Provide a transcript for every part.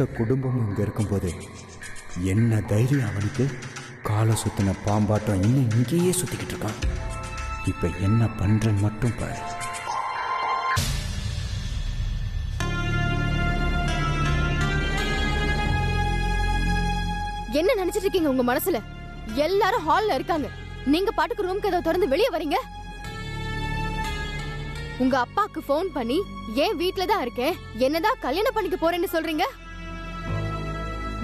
மொத்த குடும்பமும் இங்க இருக்கும்போது என்ன தைரியம் அவனுக்கு? காலை சுத்தின பாம்பாட்டம் இன்னும் இங்கேயே சுத்திக்கிட்டு இருக்கான். இப்ப என்ன பண்றேன்னு மட்டும் பாரு. என்ன நினைச்சிட்டு இருக்கீங்க உங்க மனசுல? எல்லாரும் ஹால்ல இருக்காங்க, நீங்க பாட்டுக்கு ரூம் கதவை திறந்து வெளியே வரீங்க. உங்க அப்பாக்கு போன் பண்ணி ஏன் வீட்ல தான் இருக்கேன், என்னதான் கல்யாணம் பண்ணிக்க போறேன்னு சொல்றீங்க?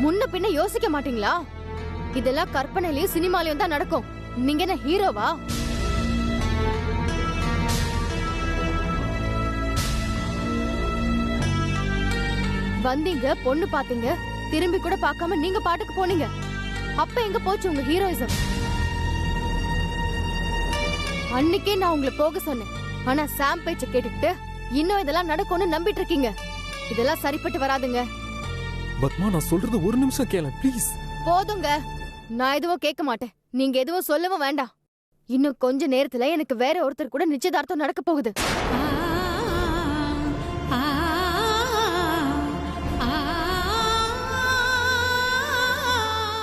முன்ன பின்ன யோசிக்க மாட்டீங்களா? இதெல்லாம் கற்பனையிலயும் சினிமாலயும் தான் நடக்கும். நீங்க என்ன ஹீரோவா? வந்தீங்க, பொண்ணு பாத்தீங்க, திரும்பி கூட பார்க்காம நீங்க பாட்டுக்கு போனீங்க. அப்ப எங்க போச்சு உங்க ஹீரோயிசம்? அன்னைக்கே நான் உங்களை போக சொன்னேன். ஆனா சாம் பேச்ச கேட்டுக்கிட்டு இன்னும் இதெல்லாம் நடக்கும்னு நம்பிட்டு இருக்கீங்க. இதெல்லாம் சரிப்பட்டு வராதுங்க. பத்மா, நான் சொல்றது ஒரு நிமிஷம் கேளு ப்ளீஸ். போதுங்க, நான் எதுவும் கேட்க மாட்டேன். நீங்க எதுவும் சொல்லவும் வேண்டாம். இன்னும் கொஞ்ச நேரத்துல எனக்கு வேற ஒருத்தர் கூட நிச்சயதார்த்தம் நடக்க போகுது.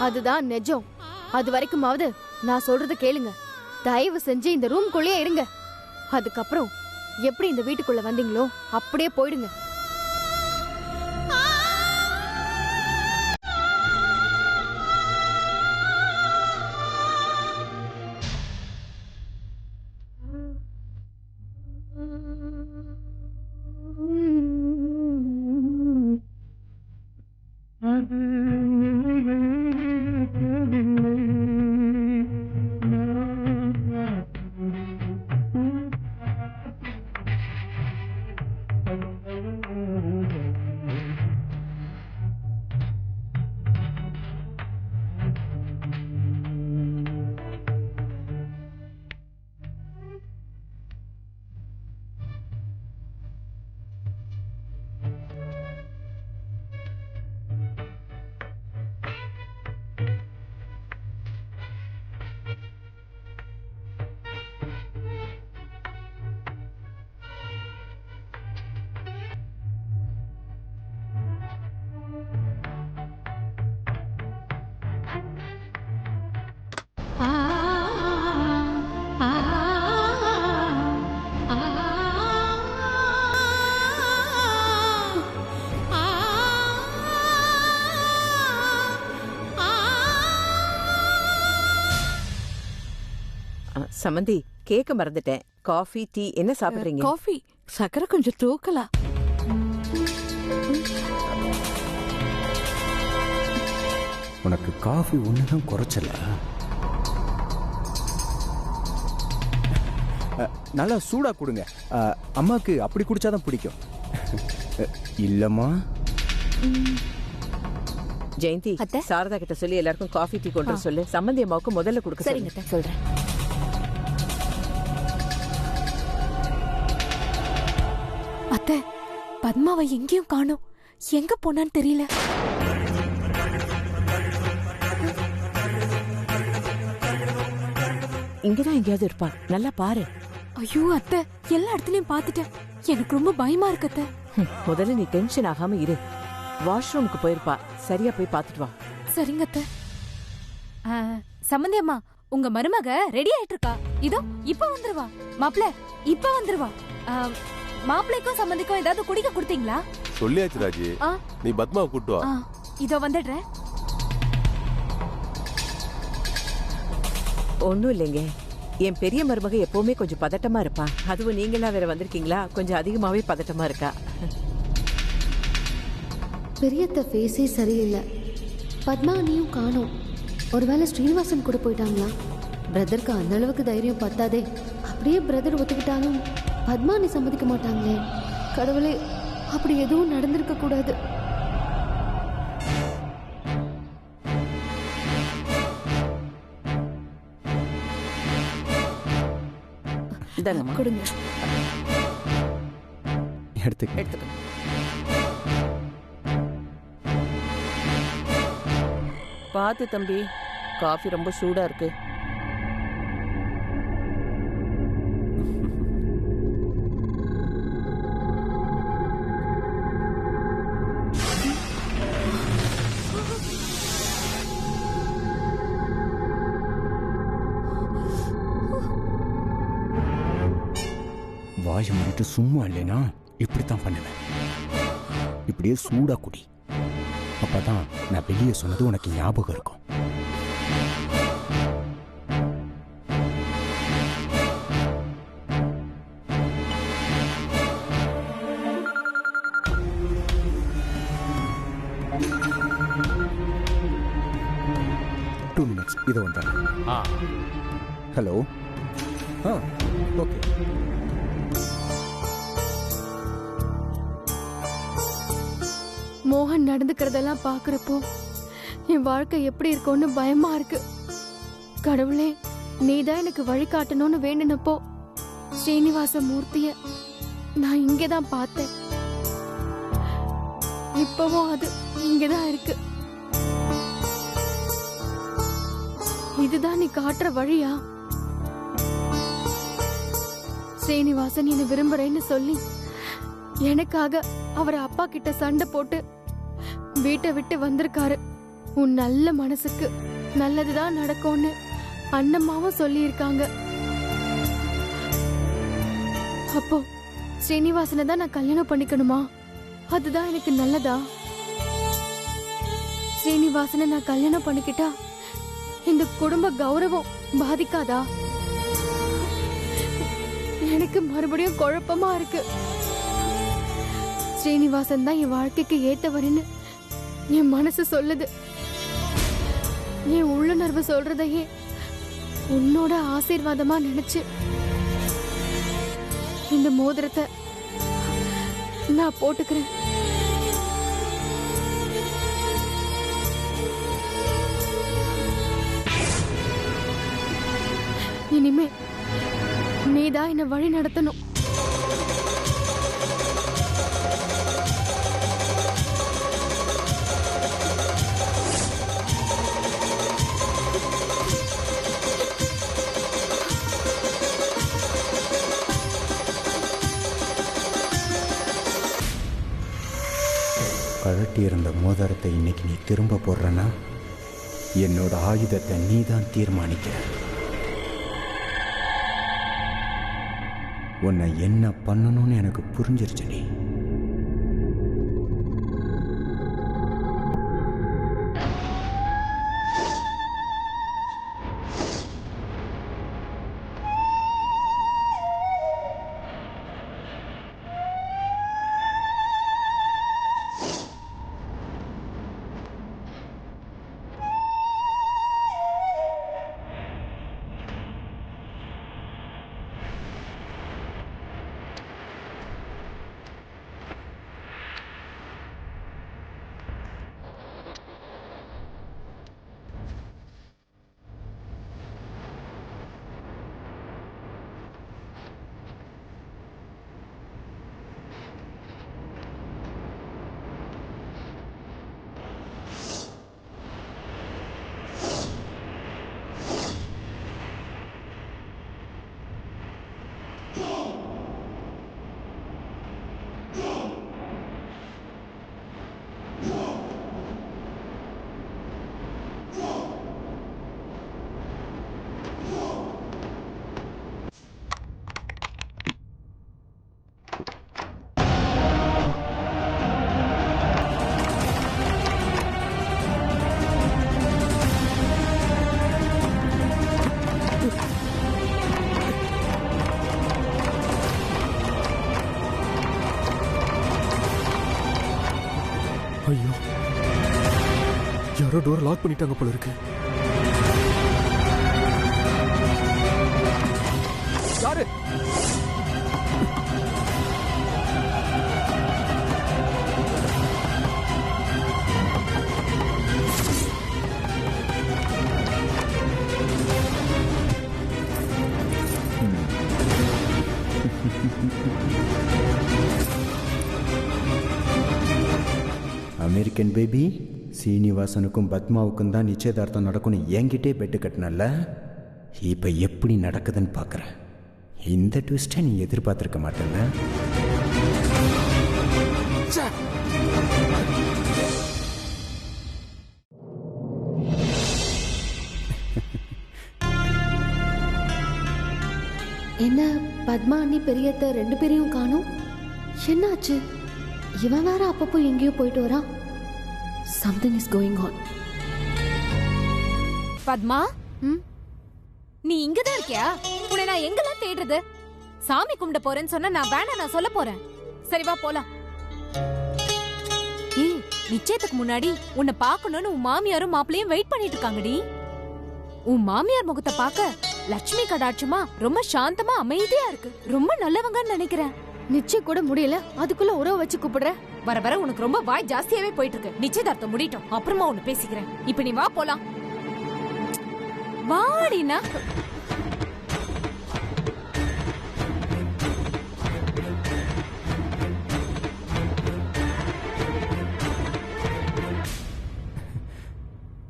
அதுதான் நிஜம். அது வரைக்குமாவது நான் சொல்றத கேளுங்க. தயவு செஞ்சு இந்த ரூம்குள்ளேயே இருங்க. அதுக்கப்புறம் எப்படி இந்த வீட்டுக்குள்ள வந்தீங்களோ அப்படியே போயிடுங்க. சமந்தி, கேக்க மறந்துட்டேன். காஃபி, டீ என்ன சாப்பிடுறீங்க? காஃபி, சக்கரை கொஞ்சம் தூக்கலாம். உனக்கு காஃபி ஒண்ணுதான் குறைச்சல. நல்லா சூடா கொடுங்க. அம்மாக்கு அப்படி குடிச்சாதான் பிடிக்கும். இல்லம்மா. ஜெயந்தி, சாரதா கிட்ட சொல்லி எல்லாருக்கும் காஃபி டீ கொண்டு சொல்லு. சம்பந்தி அம்மாவுக்கு முதல்ல கொடுக்க சரிங்க, சொல்றேன். அத்தை, பத்மாவை எங்கேயும் காணோம். எங்க போனான்னு தெரியல. இங்கதான் எங்கேயாவது இருப்பா, நல்லா பாரு. ஐயோ அத்தை, எல்லா இடத்துலயும் பாத்துட்டேன். எனக்கு ரொம்ப பயமா இருக்கு அத்தை. முதல்ல நீ டென்ஷன் ஆகாம இரு. வாஷ்ரூமுக்கு போயிருப்பா, சரியா போய் பாத்துட்டு வா. சரிங்க அத்தை. சம்பந்தி அம்மா, உங்க மருமக ரெடி ஆயிட்டு இருக்கா. இதோ இப்ப வந்துருவா. மாப்பிள்ள இப்ப வந்துருவா. மாப்பிள்ளைக்கும் சம்பந்திக்கும் ஏதாவது குடிக்க கொடுத்தீங்களா? சொல்லியாச்சு ராஜி, நீ பத்மாவை கூட்டு வா. இதோ வந்துடுறேன். ஒண்ணும் இல்லைங்க, என் பெரிய மருமக எப்பவுமே கொஞ்சம் பதட்டமா இருப்பா. அதுவும் நீங்களா வேற வந்திருக்கீங்களா, கொஞ்சம் அதிகமாவே பதட்டமா இருக்கா. பெரியத்த ஃபேஸே சரியில்லை. பத்மா நீயும் காணோம். ஒருவேளை ஸ்ரீனிவாசன் கூட போயிட்டாங்களா? பிரதருக்கு அந்த அளவுக்கு தைரியம் பத்தாதே. அப்படியே பிரதர் ஒத்துக்கிட்டாலும் பத்மா நீ சம்மதிக்க மாட்டாங்களே. கடவுளே, அப்படி எதுவும் நடந்திருக்க கூடாது. கொடுங்க. எடுத்துக்க. பாத்து தம்பி, காஃபி ரொம்ப சூடா இருக்கு. வாயை மூடிட்டு சும்மா இல்லைனா இப்படித்தான் பண்ணுவேன். இப்படியே சூடா குடி. அப்பதான் நான் வெளியே சொன்னது உனக்கு ஞாபகம் இருக்கும். இதோ வந்தாங்க. ஹலோ. ஓகே. மோகன் நடந்துக்கிறதெல்லாம் பாக்குறப்போ என் வாழ்க்கை எப்படி இருக்கும்னு பயமா இருக்கு. கடவுளே, நீதான் எனக்கு வழிகாட்டணும்னு வேண்டினப்போ ஸ்ரீனிவாச மூர்த்திய நான் இங்கதான் பார்த்தேன். இப்பவும் அது இங்கதான் இருக்கு. இதுதான் நீ காட்டுற வழியா? ஸ்ரீனிவாசன் என்ன விரும்புறேன்னு சொல்லி எனக்காக அவர் அப்பா கிட்ட சண்டை போட்டு வீட்டை விட்டு வந்திருக்காரு. உன் நல்ல மனசுக்கு நல்லதுதான் நடக்கும்னு அண்ணம்மாவும் சொல்லி இருக்காங்க. அப்போ ஸ்ரீனிவாசனை தான் நான் கல்யாணம் பண்ணிக்கணுமா? அதுதான் எனக்கு நல்லதா? ஸ்ரீனிவாசனை நான் கல்யாணம் பண்ணிக்கிட்டா இந்த குடும்ப கௌரவம் பாதிக்காதா? எனக்கு மறுபடியும் குழப்பமா இருக்கு. ஸ்ரீனிவாசன் தான் என் வாழ்க்கைக்கு ஏத்தவருன்னு என் மனசு சொல்லுது. என் உள்ளுணர்வு சொல்றதையே உன்னோட ஆசீர்வாதமா நினைச்சு இந்த மோதிரத்தை நான் போட்டுக்கிறேன். இனிமே நீதான் என்ன வழி நடத்தணும். கழட்டி இருந்த மோதிரத்தை இன்னைக்கு நீ திரும்ப போடுறனா என்னோட ஆயுதத்தை நீ தான் தீர்மானிக்கிற. உன்னை என்ன பண்ணணும்னு எனக்கு புரிஞ்சிருச்சு. நீ ஐயோ, யாரோ டோர் லாக் பண்ணிட்டாங்க போல இருக்கு. யாரு? அமெரிக்கன் பேபி, சீனிவாசனுக்கும் பத்மாவுக்கும் தான் நிச்சயதார்த்தம் நடக்கும்னு என்கிட்டே பெட்டு கட்டினல்ல. இப்போ எப்படி நடக்குதுன்னு பார்க்குறேன். இந்த ட்விஸ்ட்டை நீ எதிர்பார்த்துருக்க மாட்டேன்ல. என்ன பத்மா அண்ணி பெரியத்த 2 பேரையும் காணோம்? என்னாச்சு? இவன் வேற அப்பப்போ எங்கேயோ போயிட்டு வரான். Something is going on. Padma, நீ இங்கதான் இருக்கியா? உன்னை நான் எங்கெல்லாம் தேடுறது? சாமி கும்பிட போறேன்னு சொன்னா நான் வேணா, நான் சொல்ல போறேன். சரி வா போலாம். ஏய், நிச்சயத்துக்கு முன்னாடி உன்னை பார்க்கணும்னு உன் மாமியாரும் மாப்பிளையும் வெயிட் பண்ணிட்டு இருக்காங்கடி. உன் மாமியார் முகத்தை பார்க்க லட்சுமி கடாட்சமா ரொம்ப சாந்தமா அமைதியா இருக்கு. ரொம்ப நல்லவங்கன்னு நினைக்கிறேன். நிச்சயம் கூட முடியல, அதுக்குள்ள உறவு வச்சு கூப்பிடுற. வர வர உனக்கு ரொம்ப வாய் ஜாஸ்தியாவே போயிட்டு இருக்கு. நிச்சயதார்த்தம் முடியட்டும், அப்புறமா ஒண்ணு பேசிக்கிறேன். இப்ப நீ வா போலாம். வாடினா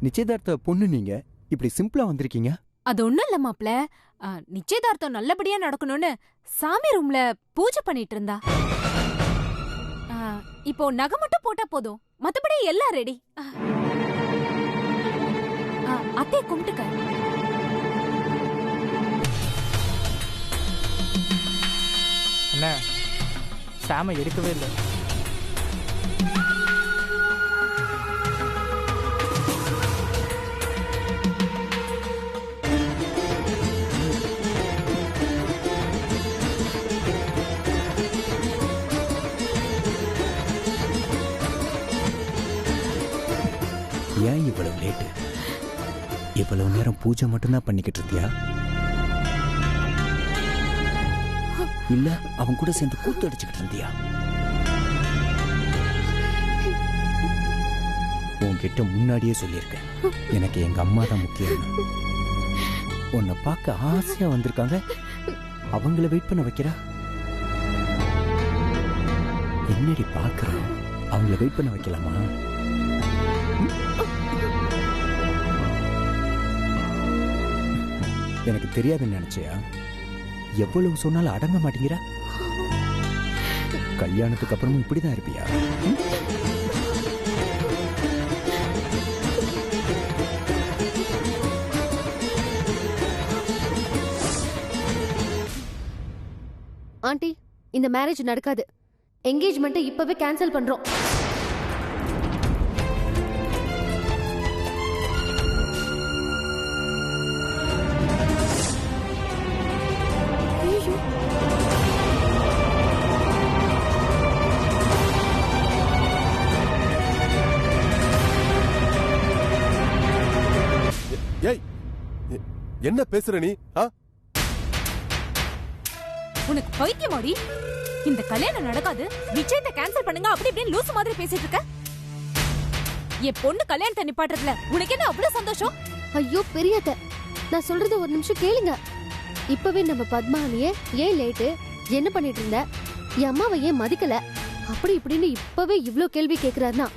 நிச்சயதார்த்த பொண்ணு நீங்க இப்படி சிம்பிளா வந்திருக்கீங்க. அது ஒண்ணும் இல்ல மாப்ள, நிச்சயதார்த்தம் நல்லபடியா நடக்கணும்னு சாமி ரூம்ல பூஜை பண்ணிட்டு இருந்தா. இப்போ நகை மட்டும் போட்டா போதும், மத்தபடி எல்லாம் ரெடி. அத்தை கும்பிட்டுக்க. அண்ணா, சாம எடுக்கவே இல்லை. ஏன் இவ்வளவு லேட்டு? இவ்வளவு நேரம் பூஜை மட்டும்தான் பண்ணிக்கிட்டு இருந்தியா? இல்ல அவன் கூட சேர்ந்து கூத்து அடிச்சுக்கிட்டு இருந்தியா? உன்கிட்ட முன்னாடியே சொல்லியிருக்கேன், எனக்கு எங்க அம்மா தான் முக்கியம். உன்னை பார்க்க ஆசையா வந்திருக்காங்க, அவங்கள வெயிட் பண்ண வைக்கிறா. என்னடி பாக்குற? அவங்கள வெயிட் பண்ண வைக்கலாமா? எனக்கு தெரியாதுன்னு நினைச்சியா? எவ்வளவு சொன்னாலும் அடங்க மாட்டேங்கிற. கல்யாணத்துக்கு அப்புறமும் இப்படிதான் இருப்பியா? ஆண்டி, இந்த மேரேஜ் நடக்காது. என்கேஜ்மெண்ட்டை இப்பவே கேன்சல் பண்றோம். ஏய், என்ன பேசுற நீ? உனக்கு பைத்தியமாடி? இந்த கல்யாணம் நடக்காது, நிச்சயத்தை கேன்சல் பண்ணுங்க அப்படி இப்படின்னு லூசு மாதிரி பேசிட்டு இருக்க. என் பொண்ணு கல்யாணத்தை நிப்பாட்டுறதுல உனக்கு என்ன அவ்வளவு சந்தோஷம்? ஐயோ பெரியத்த, நான் சொல்றது ஒரு நிமிஷம் கேளுங்க. இப்பவே நம்ம பத்மானிய ஏன் லேட்டு, என்ன பண்ணிட்டு இருந்த, என் அம்மாவை ஏன் மதிக்கல, அப்படி இப்படின்னு இப்பவே இவ்ளோ கேள்வி கேக்குறாருன்னா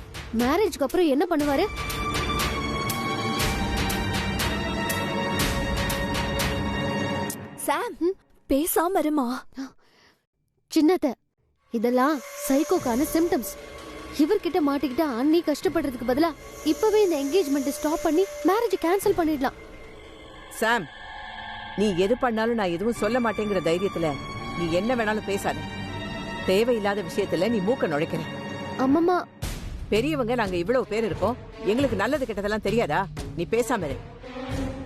மேரேஜ்க்கு அப்புறம் என்ன பண்ணுவாரு? சாம், பேசாம இருமா. சின்னத்த, இதெல்லாம் சைக்கோக்கான சிம்டம்ஸ். இவர்கிட்ட மாட்டிக்கிட்ட அண்ணி கஷ்டப்படுறதுக்கு பதிலா இப்பவே இந்த என்கேஜ்மெண்ட் ஸ்டாப் பண்ணி மேரேஜ் கேன்சல் பண்ணிடலாம். சாம், நீ எது பண்ணாலும் நான் எதுவும் சொல்ல மாட்டேங்கிற தைரியத்துல நீ என்ன வேணாலும் பேசாத. தேவையில்லாத விஷயத்துல நீ மூக்க நுழைக்கிற. அம்மம்மா, பெரியவங்க நாங்க இவ்வளவு பேர் இருக்கோம், எங்களுக்கு நல்லது கெட்டதெல்லாம் தெரியாதா? நீ பேசாம இரு.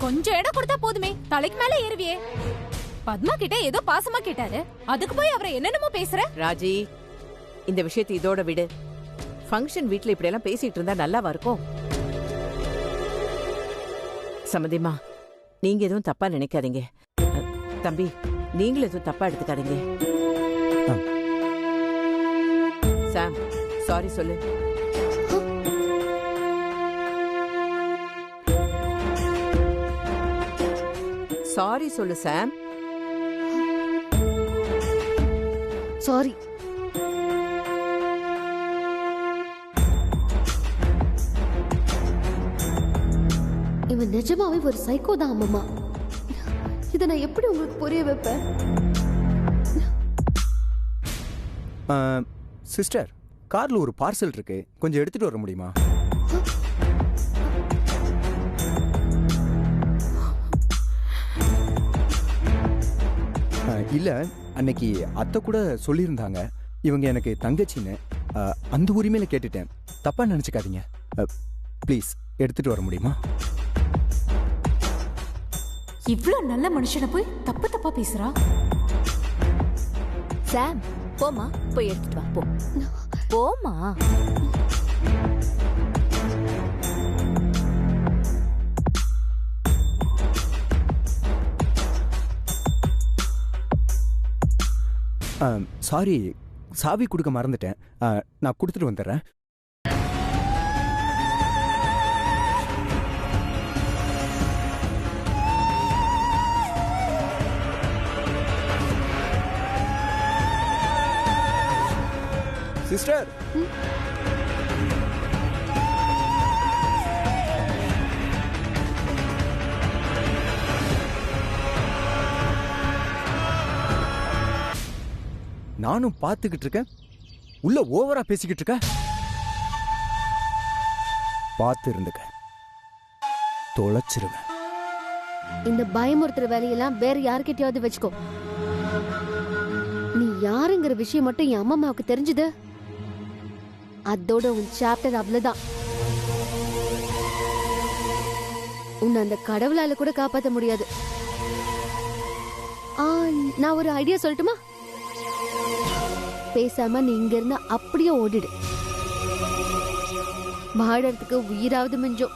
கொஞ்சம் இடம் கொடுத்தா போதுமே, தலைக்கு மேல ஏறுவியே. பத்மா கிட்ட ஏதோ பாசமா கேட்டாரு, அதுக்கு போய் அவரை என்னென்னமோ பேசுற. ராஜி, இந்த விஷயத்தை இதோட விடு. ஃபங்க்ஷன் வீட்ல இப்படி எல்லாம் பேசிட்டு இருந்தா நல்லாவா இருக்கும்? சம்மதிமா, நீங்க எதுவும் தப்பா நினைக்காதீங்க. தம்பி, நீங்களும் எதுவும் தப்பா எடுத்துக்காதீங்க. சாம், சாரி சொல்லு. சாரி சொல்லு சாம். சாரி. இவன் நிஜமாவே ஒரு சைக்கோ தான் அம்மம்மா. இதை நான் எப்படி உங்களுக்கு புரிய வைப்பேன்? சிஸ்டர், கார்ல ஒரு பார்சல் இருக்கு, கொஞ்சம் எடுத்துட்டு வர முடியுமா? இல்லை, அன்னைக்கு அத்தை கூட சொல்லியிருந்தாங்க இவங்க எனக்கு தங்கச்சின்னு. அந்த உரிமையில கேட்டுட்டேன், தப்பா நினச்சிக்காதீங்க. ப்ளீஸ் எடுத்துட்டு வர முடியுமா? இவ்ளோ நல்ல மனுஷனை போய் தப்பு தப்பா பேசுறா. சாம், போமா, போய் எடுத்துட்டு வா. போ, போமா. சாரி, சாவி கொடுக்க மறந்துட்டேன். நான் கொடுத்துட்டு வந்துடுறேன். சிஸ்டர், நானும் பார்த்துக்கிட்டு இருக்கேன், உள்ள ஓவரா பேசிக்கிட்டு இருக்க. பார்த்து இருந்துக்க, தொலைச்சிருவேன். இந்த பயமுறுத்துற வேலையெல்லாம் வேற யார்கிட்டயாவது வச்சுக்கோ. நீ யாருங்கிற விஷயம் மட்டும் என் அம்மாவுக்கு தெரிஞ்சது, அதோட உன் சாப்டர் அவ்வளவுதான். உன்னை அந்த கடவுளால கூட காப்பாற்ற முடியாது. நான் ஒரு ஐடியா சொல்லட்டுமா? பேசாம நீ இங்க இருந்தா அப்படியே ஓடிடு. வாழறதுக்கு உயிராவது மிஞ்சும்.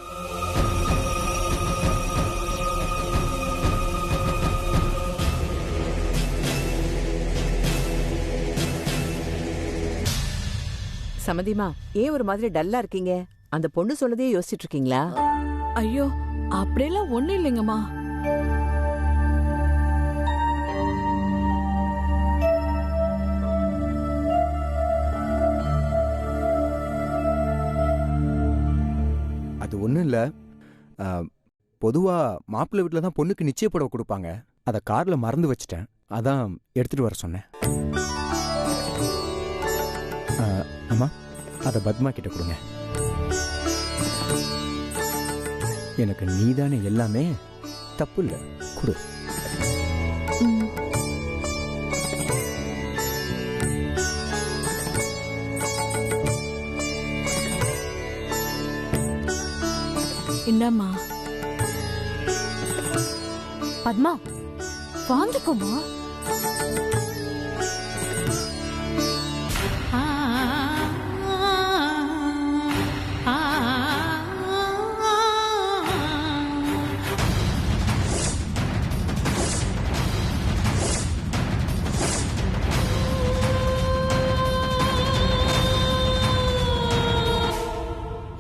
சமதிமா, ஏன் ஒரு மாதிரி டல்லா இருக்கீங்க? அந்த பொண்ணு சொன்னதே யோசிச்சுட்டு இருக்கீங்களா? ஐயோ, அப்படியெல்லாம் ஒண்ணும் இல்லைங்கம்மா. அது ஒன்றும் இல்லை. பொதுவாக மாப்பிள்ளை வீட்டில் தான் பொண்ணுக்கு நிச்சய புடவை கொடுப்பாங்க. அதை காரில் மறந்து வச்சுட்டேன், அதான் எடுத்துகிட்டு வர சொன்னேன். அம்மா, அதை பத்மா கிட்ட கொடுங்க. எனக்கு நீதானே எல்லாமே, தப்பு இல்லை, கொடு. என்னம்மா? பத்மா, வாங்கிக்கோமா.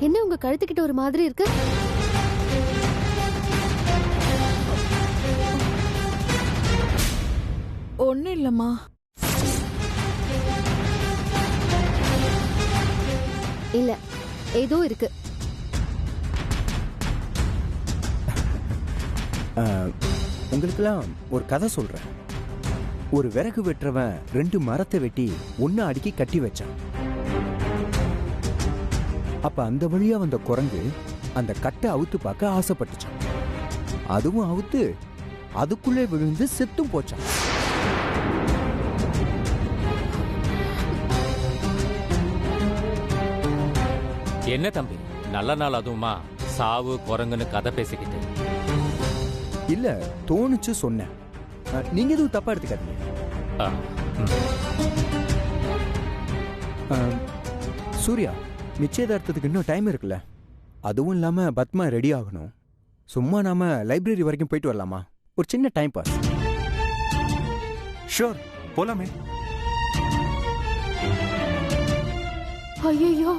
என்ன உங்க கழுத்துக்கிட்ட ஒரு மாதிரி இருக்கு? ஒண்ணும் இல்லம்மா. இல்ல, ஏதோ இருக்கு. உங்களுக்கெல்லாம் ஒரு கதை சொல்றேன். ஒரு விறகு வெட்டுறவன் 2 மரத்தை வெட்டி ஒன்னு அடுக்கி கட்டி வச்சான். அப்ப அந்த வழியா வந்த குரங்கு அந்த கட்டை அவுத்து பார்க்க ஆசைப்பட்டுச்சான். அதுவும் அவுத்து அதுக்குள்ளே விழுந்து செத்தும் போச்சான். என்ன தம்பி, நல்ல நாள் அதுவுமா சாவு குரங்குன்னு கதை பேசிக்கிட்டு? இல்ல, தோணுச்சு சொன்னேன். நீங்க எதுவும் தப்பா எடுத்துக்காதீங்க. சூர்யா, நிச்சயதார்த்தத்துக்கு இன்னும் டைம் இருக்குல்ல? அதுவும் இல்லாம பத்மா ரெடி ஆகணும். சும்மா நாம லைப்ரரி வரைக்கும் போயிட்டு வரலாமா? ஒரு சின்ன டைம் பாஸ். ஷூர், போலாமே. ஐயோ,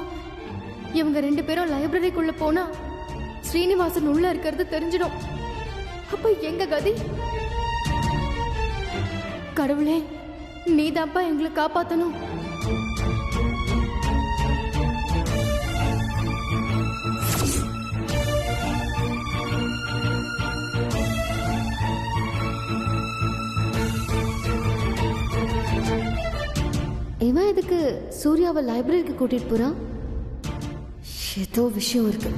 இவங்க 2 பேரும் லைப்ரரிக்குள்ள போனா ஸ்ரீனிவாசன் உள்ள இருக்கிறது தெரிஞ்சிடும். அப்ப எங்க கதி? கடவுளே, நீதாப்பா எங்களை காப்பாத்தணும். இவன் எதுக்கு சூர்யாவை லைப்ரரிக்கு கூட்டிட்டு போறான்? ஏதோ விஷயம் இருக்கு.